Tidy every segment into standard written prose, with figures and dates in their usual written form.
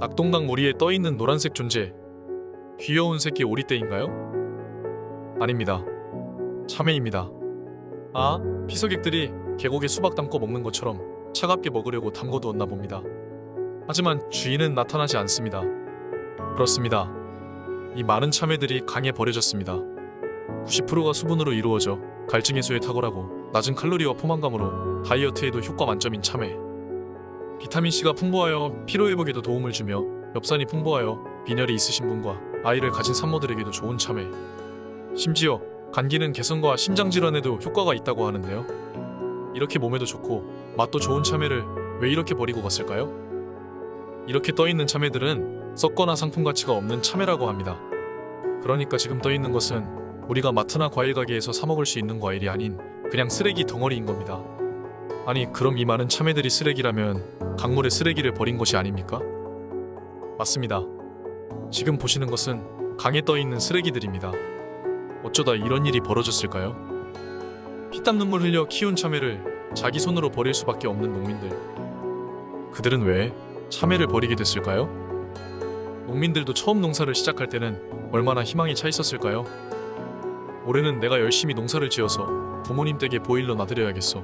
낙동강 무리에 떠있는 노란색 존재, 귀여운 새끼 오리떼인가요? 아닙니다. 참외입니다. 아, 피서객들이 계곡에 수박 담궈 먹는 것처럼 차갑게 먹으려고 담궈두었나 봅니다. 하지만 주인은 나타나지 않습니다. 그렇습니다. 이 많은 참외들이 강에 버려졌습니다. 90%가 수분으로 이루어져 갈증 해소에 탁월하고 낮은 칼로리와 포만감으로 다이어트에도 효과 만점인 참외. 비타민C가 풍부하여 피로회복에도 도움을 주며 엽산이 풍부하여 빈혈이 있으신 분과 아이를 가진 산모들에게도 좋은 참외. 심지어 감기는 개선과 심장질환에도 효과가 있다고 하는데요. 이렇게 몸에도 좋고 맛도 좋은 참외를 왜 이렇게 버리고 갔을까요? 이렇게 떠있는 참외들은 썩거나 상품 가치가 없는 참외라고 합니다. 그러니까 지금 떠있는 것은 우리가 마트나 과일 가게에서 사 먹을 수 있는 과일이 아닌 그냥 쓰레기 덩어리인 겁니다. 아니, 그럼 이 많은 참외들이 쓰레기라면 강물에 쓰레기를 버린 것이 아닙니까? 맞습니다. 지금 보시는 것은 강에 떠있는 쓰레기들입니다. 어쩌다 이런 일이 벌어졌을까요? 피땀 눈물 흘려 키운 참외를 자기 손으로 버릴 수밖에 없는 농민들. 그들은 왜 참외를 버리게 됐을까요? 농민들도 처음 농사를 시작할 때는 얼마나 희망이 차 있었을까요? 올해는 내가 열심히 농사를 지어서 부모님 댁에 보일러 놔드려야겠어.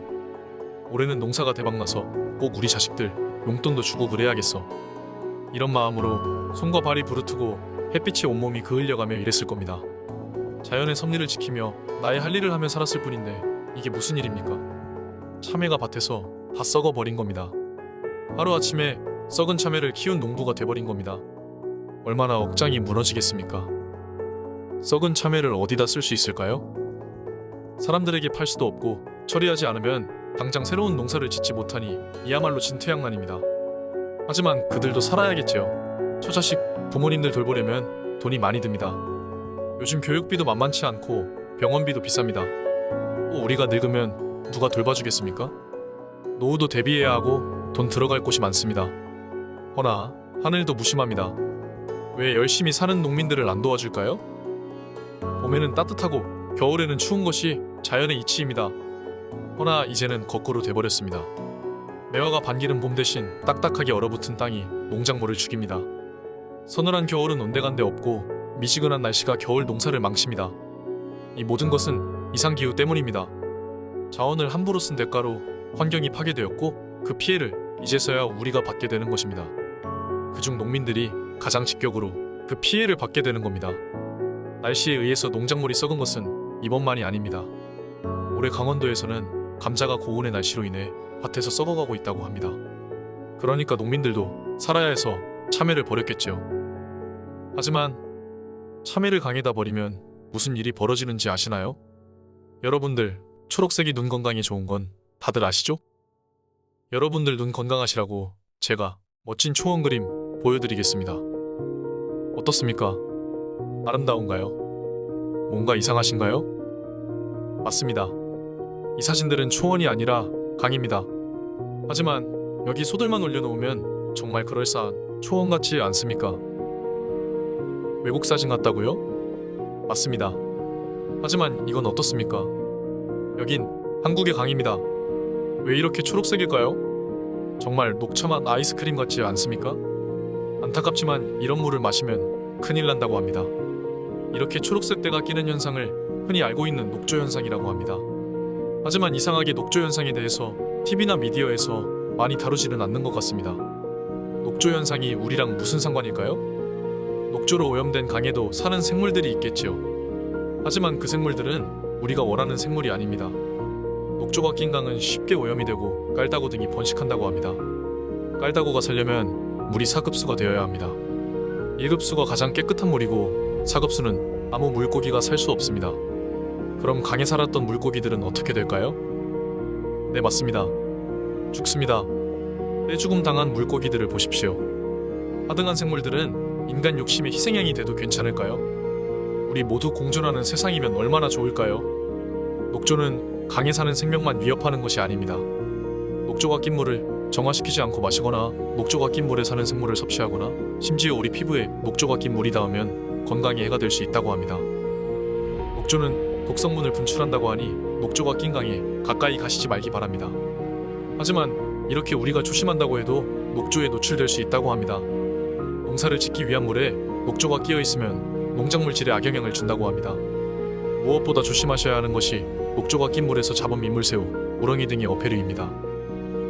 올해는 농사가 대박나서 꼭 우리 자식들 용돈도 주고 그래야겠어. 이런 마음으로 손과 발이 부르트고 햇빛에 온몸이 그을려가며 일했을 겁니다. 자연의 섭리를 지키며 나의 할 일을 하며 살았을 뿐인데 이게 무슨 일입니까? 참외가 밭에서 다 썩어버린 겁니다. 하루아침에 썩은 참외를 키운 농부가 돼버린 겁니다. 얼마나 억장이 무너지겠습니까? 썩은 참외를 어디다 쓸 수 있을까요? 사람들에게 팔 수도 없고 처리하지 않으면 당장 새로운 농사를 짓지 못하니 이야말로 진퇴양난입니다. 하지만 그들도 살아야겠지요. 처자식 부모님들 돌보려면 돈이 많이 듭니다. 요즘 교육비도 만만치 않고 병원비도 비쌉니다. 또 우리가 늙으면 누가 돌봐주겠습니까? 노후도 대비해야 하고 돈 들어갈 곳이 많습니다. 허나 하늘도 무심합니다. 왜 열심히 사는 농민들을 안 도와줄까요? 봄에는 따뜻하고 겨울에는 추운 것이 자연의 이치입니다. 허나 이제는 거꾸로 돼버렸습니다. 매화가 반기는 봄 대신 딱딱하게 얼어붙은 땅이 농작물을 죽입니다. 서늘한 겨울은 온데간데 없고 미지근한 날씨가 겨울 농사를 망칩니다. 이 모든 것은 이상기후 때문입니다. 자원을 함부로 쓴 대가로 환경이 파괴되었고 그 피해를 이제서야 우리가 받게 되는 것입니다. 그중 농민들이 가장 직격으로 그 피해를 받게 되는 겁니다. 날씨에 의해서 농작물이 썩은 것은 이번만이 아닙니다. 올해 강원도에서는 감자가 고온의 날씨로 인해 밭에서 썩어가고 있다고 합니다. 그러니까 농민들도 살아야 해서 참외를 버렸겠지요. 하지만 참외를 강에다 버리면 무슨 일이 벌어지는지 아시나요? 여러분들, 초록색이 눈 건강에 좋은 건 다들 아시죠? 여러분들 눈 건강하시라고 제가 멋진 초원 그림 보여드리겠습니다. 어떻습니까? 아름다운가요? 뭔가 이상하신가요? 맞습니다. 이 사진들은 초원이 아니라 강입니다. 하지만 여기 소들만 올려놓으면 정말 그럴싸한 초원 같지 않습니까? 외국 사진 같다고요? 맞습니다. 하지만 이건 어떻습니까? 여긴 한국의 강입니다. 왜 이렇게 초록색일까요? 정말 녹차맛 아이스크림 같지 않습니까? 안타깝지만 이런 물을 마시면 큰일 난다고 합니다. 이렇게 초록색 때가 끼는 현상을 흔히 알고 있는 녹조 현상이라고 합니다. 하지만 이상하게 녹조 현상에 대해서 TV나 미디어에서 많이 다루지는 않는 것 같습니다. 녹조 현상이 우리랑 무슨 상관일까요? 녹조로 오염된 강에도 사는 생물들이 있겠지요. 하지만 그 생물들은 우리가 원하는 생물이 아닙니다. 녹조가 낀 강은 쉽게 오염이 되고 깔따구 등이 번식한다고 합니다. 깔따구가 살려면 물이 4급수가 되어야 합니다. 1급수가 가장 깨끗한 물이고 4급수는 아무 물고기가 살 수 없습니다. 그럼 강에 살았던 물고기들은 어떻게 될까요? 네, 맞습니다. 죽습니다. 떼죽음 당한 물고기들을 보십시오. 하등한 생물들은 인간 욕심의 희생양이 돼도 괜찮을까요? 우리 모두 공존하는 세상이면 얼마나 좋을까요? 녹조는 강에 사는 생명만 위협하는 것이 아닙니다. 녹조가 낀 물을 정화시키지 않고 마시거나 녹조가 낀 물에 사는 생물을 섭취하거나 심지어 우리 피부에 녹조가 낀 물이 닿으면 건강에 해가 될 수 있다고 합니다. 녹조는 독성분을 분출한다고 하니 녹조가 낀 강에 가까이 가시지 말기 바랍니다. 하지만 이렇게 우리가 조심한다고 해도 녹조에 노출될 수 있다고 합니다. 농사를 짓기 위한 물에 녹조가 끼어 있으면 농작물 질에 악영향을 준다고 합니다. 무엇보다 조심하셔야 하는 것이 녹조가 낀 물에서 잡은 민물새우, 우렁이 등의 어패류입니다.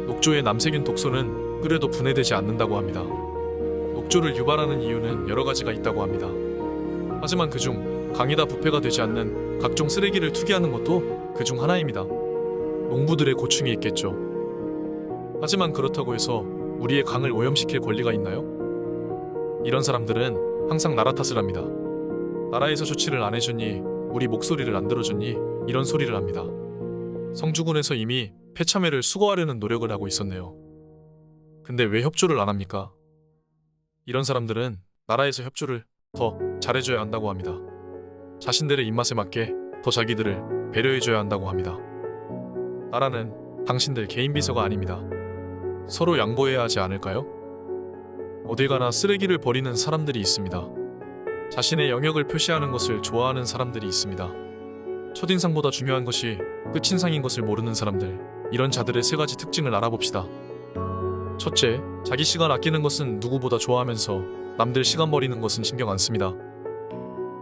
녹조의 남세균 독소는 끓여도 분해되지 않는다고 합니다. 녹조를 유발하는 이유는 여러 가지가 있다고 합니다. 하지만 그중 강에다 부패가 되지 않는 각종 쓰레기를 투기하는 것도 그중 하나입니다. 농부들의 고충이 있겠죠. 하지만 그렇다고 해서 우리의 강을 오염시킬 권리가 있나요? 이런 사람들은 항상 나라 탓을 합니다. 나라에서 조치를 안 해주니, 우리 목소리를 안 들어주니 이런 소리를 합니다. 성주군에서 이미 폐참회를 수거하려는 노력을 하고 있었네요. 근데 왜 협조를 안 합니까? 이런 사람들은 나라에서 협조를 더 잘해줘야 한다고 합니다. 자신들의 입맛에 맞게 더 자기들을 배려해줘야 한다고 합니다. 나라는 당신들 개인 비서가 아닙니다. 서로 양보해야 하지 않을까요? 어딜 가나 쓰레기를 버리는 사람들이 있습니다. 자신의 영역을 표시하는 것을 좋아하는 사람들이 있습니다. 첫인상보다 중요한 것이 끝인상인 것을 모르는 사람들, 이런 자들의 세 가지 특징을 알아봅시다. 첫째, 자기 시간 아끼는 것은 누구보다 좋아하면서 남들 시간 버리는 것은 신경 안 씁니다.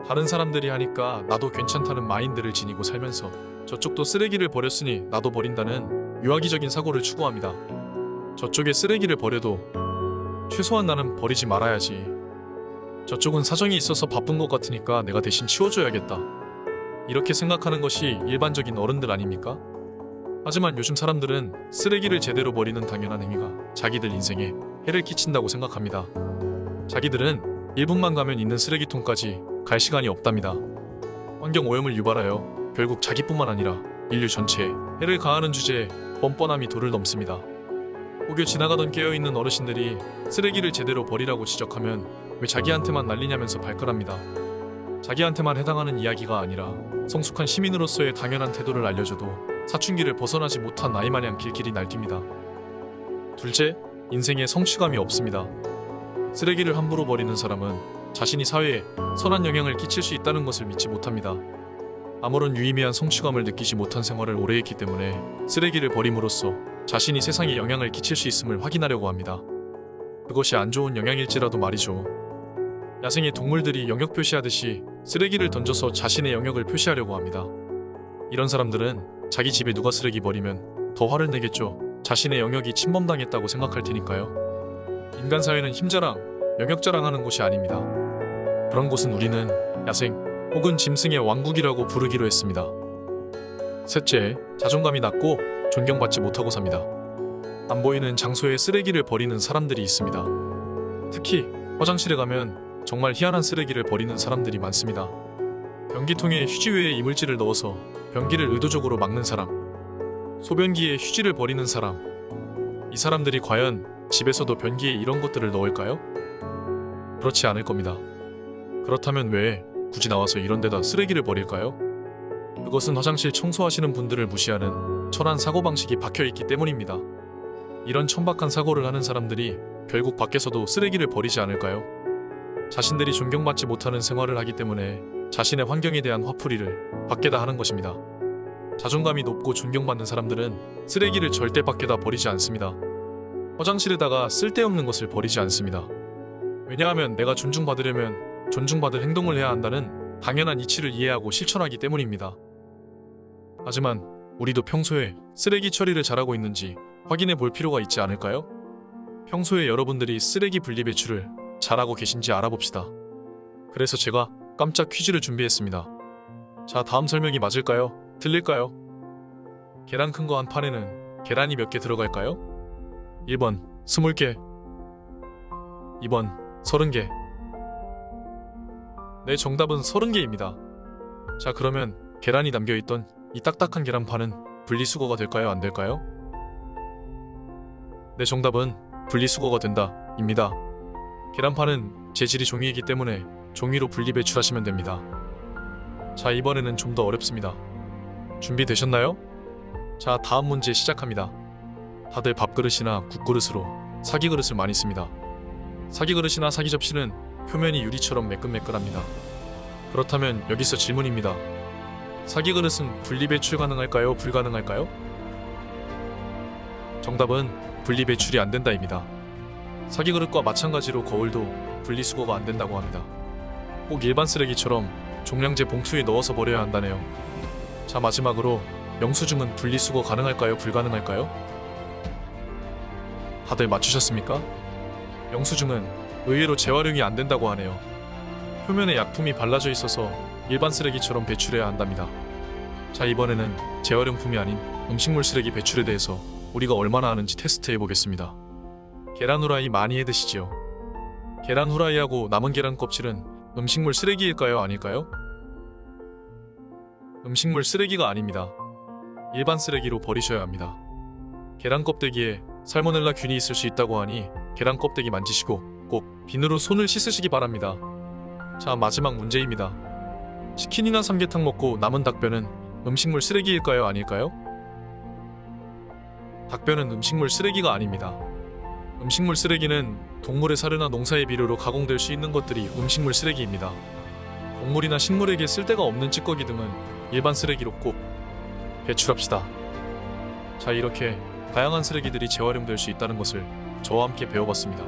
다른 사람들이 하니까 나도 괜찮다는 마인드를 지니고 살면서 저쪽도 쓰레기를 버렸으니 나도 버린다는 유아기적인 사고를 추구합니다. 저쪽에 쓰레기를 버려도 최소한 나는 버리지 말아야지. 저쪽은 사정이 있어서 바쁜 것 같으니까 내가 대신 치워줘야겠다. 이렇게 생각하는 것이 일반적인 어른들 아닙니까? 하지만 요즘 사람들은 쓰레기를 제대로 버리는 당연한 행위가 자기들 인생에 해를 끼친다고 생각합니다. 자기들은 1분만 가면 있는 쓰레기통까지 갈 시간이 없답니다. 환경 오염을 유발하여 결국 자기뿐만 아니라 인류 전체에 해를 가하는 주제에 뻔뻔함이 도를 넘습니다. 혹여 지나가던 깨어있는 어르신들이 쓰레기를 제대로 버리라고 지적하면 왜 자기한테만 난리냐면서 발끈합니다. 자기한테만 해당하는 이야기가 아니라 성숙한 시민으로서의 당연한 태도를 알려줘도 사춘기를 벗어나지 못한 아이마냥 길길이 날뜁니다. 둘째, 인생에 성취감이 없습니다. 쓰레기를 함부로 버리는 사람은 자신이 사회에 선한 영향을 끼칠 수 있다는 것을 믿지 못합니다. 아무런 유의미한 성취감을 느끼지 못한 생활을 오래 했기 때문에 쓰레기를 버림으로써 자신이 세상에 영향을 끼칠 수 있음을 확인하려고 합니다. 그것이 안 좋은 영향일지라도 말이죠. 야생의 동물들이 영역 표시하듯이 쓰레기를 던져서 자신의 영역을 표시하려고 합니다. 이런 사람들은 자기 집에 누가 쓰레기 버리면 더 화를 내겠죠. 자신의 영역이 침범당했다고 생각할 테니까요. 인간 사회는 힘자랑, 영역 자랑하는 곳이 아닙니다. 그런 곳은 우리는 야생 혹은 짐승의 왕국이라고 부르기로 했습니다. 셋째, 자존감이 낮고 존경받지 못하고 삽니다. 안 보이는 장소에 쓰레기를 버리는 사람들이 있습니다. 특히 화장실에 가면 정말 희한한 쓰레기를 버리는 사람들이 많습니다. 변기통에 휴지 외에 이물질을 넣어서 변기를 의도적으로 막는 사람, 소변기에 휴지를 버리는 사람, 이 사람들이 과연 집에서도 변기에 이런 것들을 넣을까요? 그렇지 않을 겁니다. 그렇다면 왜 굳이 나와서 이런 데다 쓰레기를 버릴까요? 그것은 화장실 청소하시는 분들을 무시하는 철한 사고방식이 박혀있기 때문입니다. 이런 천박한 사고를 하는 사람들이 결국 밖에서도 쓰레기를 버리지 않을까요? 자신들이 존경받지 못하는 생활을 하기 때문에 자신의 환경에 대한 화풀이를 밖에다 하는 것입니다. 자존감이 높고 존경받는 사람들은 쓰레기를 절대 밖에다 버리지 않습니다. 화장실에다가 쓸데없는 것을 버리지 않습니다. 왜냐하면 내가 존중받으려면 존중받을 행동을 해야 한다는 당연한 이치를 이해하고 실천하기 때문입니다. 하지만 우리도 평소에 쓰레기 처리를 잘하고 있는지 확인해 볼 필요가 있지 않을까요? 평소에 여러분들이 쓰레기 분리배출을 잘하고 계신지 알아봅시다. 그래서 제가 깜짝 퀴즈를 준비했습니다. 자, 다음 설명이 맞을까요? 틀릴까요? 계란 큰 거 한 판에는 계란이 몇 개 들어갈까요? 1번 20개, 2번 30개. 네, 정답은 30개입니다. 자, 그러면 계란이 담겨있던 이 딱딱한 계란판은 분리수거가 될까요? 안 될까요? 네, 정답은 분리수거가 된다 입니다. 계란판은 재질이 종이이기 때문에 종이로 분리배출하시면 됩니다. 자, 이번에는 좀 더 어렵습니다. 준비되셨나요? 자, 다음 문제 시작합니다. 다들 밥그릇이나 국그릇으로 사기그릇을 많이 씁니다. 사기그릇이나 사기접시는 표면이 유리처럼 매끈매끈합니다. 그렇다면 여기서 질문입니다. 사기그릇은 분리배출 가능할까요? 불가능할까요? 정답은 분리배출이 안 된다입니다. 사기그릇과 마찬가지로 거울도 분리수거가 안 된다고 합니다. 꼭 일반 쓰레기처럼 종량제 봉투에 넣어서 버려야 한다네요. 자, 마지막으로 영수증은 분리수거 가능할까요? 불가능할까요? 다들 맞추셨습니까? 영수증은 의외로 재활용이 안 된다고 하네요. 표면에 약품이 발라져 있어서 일반 쓰레기처럼 배출해야 한답니다. 자, 이번에는 재활용품이 아닌 음식물 쓰레기 배출에 대해서 우리가 얼마나 아는지 테스트해 보겠습니다. 계란 후라이 많이 해 드시지요? 계란 후라이하고 남은 계란 껍질은 음식물 쓰레기일까요? 아닐까요? 음식물 쓰레기가 아닙니다. 일반 쓰레기로 버리셔야 합니다. 계란 껍데기에 살모넬라 균이 있을 수 있다고 하니 계란 껍데기 만지시고 꼭 비누로 손을 씻으시기 바랍니다. 자, 마지막 문제입니다. 치킨이나 삼계탕 먹고 남은 닭뼈는 음식물 쓰레기일까요? 아닐까요? 닭뼈는 음식물 쓰레기가 아닙니다. 음식물 쓰레기는 동물의 사료나 농사의 비료로 가공될 수 있는 것들이 음식물 쓰레기입니다. 동물이나 식물에게 쓸데가 없는 찌꺼기 등은 일반 쓰레기로 꼭 배출합시다. 자, 이렇게 다양한 쓰레기들이 재활용될 수 있다는 것을 저와 함께 배워봤습니다.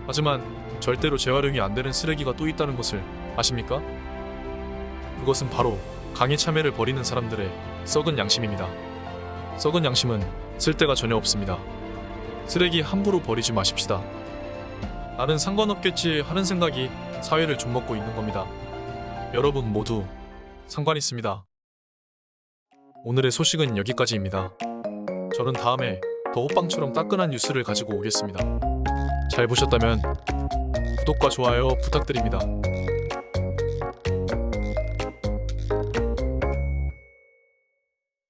하지만 절대로 재활용이 안 되는 쓰레기가 또 있다는 것을 아십니까? 그것은 바로 강의 참외를 버리는 사람들의 썩은 양심입니다. 썩은 양심은 쓸데가 전혀 없습니다. 쓰레기 함부로 버리지 마십시다. 나는 상관없겠지 하는 생각이 사회를 좀먹고 있는 겁니다. 여러분 모두 상관 있습니다. 오늘의 소식은 여기까지입니다. 저는 다음에 더 호빵처럼 따끈한 뉴스를 가지고 오겠습니다. 잘 보셨다면 구독과 좋아요 부탁드립니다.